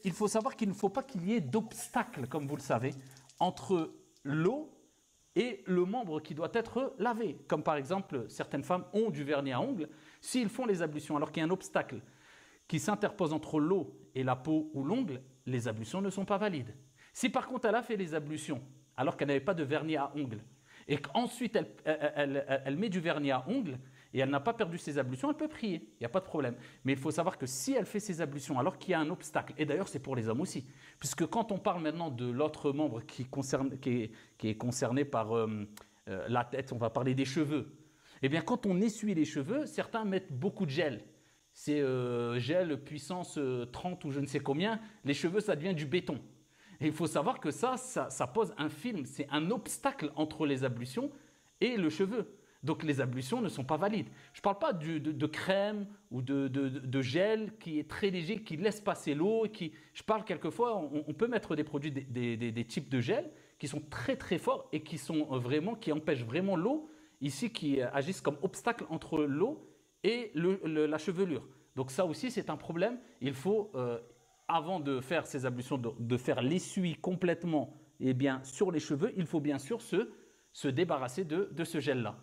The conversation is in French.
il faut savoir qu'il ne faut pas qu'il y ait d'obstacle, comme vous le savez, entre l'eau et le membre qui doit être lavé. Comme par exemple, certaines femmes ont du vernis à ongles. S'ils font les ablutions alors qu'il y a un obstacle qui s'interpose entre l'eau et la peau ou l'ongle, les ablutions ne sont pas valides. Si par contre elle a fait les ablutions alors qu'elle n'avait pas de vernis à ongles et qu'ensuite elle met du vernis à ongles et elle n'a pas perdu ses ablutions, elle peut prier, il n'y a pas de problème. Mais il faut savoir que si elle fait ses ablutions alors qu'il y a un obstacle, et d'ailleurs c'est pour les hommes aussi, puisque quand on parle maintenant de l'autre membre qui est concerné par la tête, on va parler des cheveux. Eh bien quand on essuie les cheveux, certains mettent beaucoup de gel. C'est gel puissance 30 ou je ne sais combien, les cheveux ça devient du béton. Et il faut savoir que ça pose un film, c'est un obstacle entre les ablutions et le cheveu. Donc les ablutions ne sont pas valides. Je ne parle pas de crème ou de gel qui est très léger, qui laisse passer l'eau. Je parle quelquefois, on peut mettre des produits, des types de gel qui sont très très forts et qui empêchent vraiment l'eau, ici qui agissent comme obstacle entre l'eau et la chevelure. Donc ça aussi c'est un problème. Il faut, avant de faire ces ablutions, de faire l'essuie complètement sur les cheveux, il faut bien sûr se débarrasser de ce gel-là.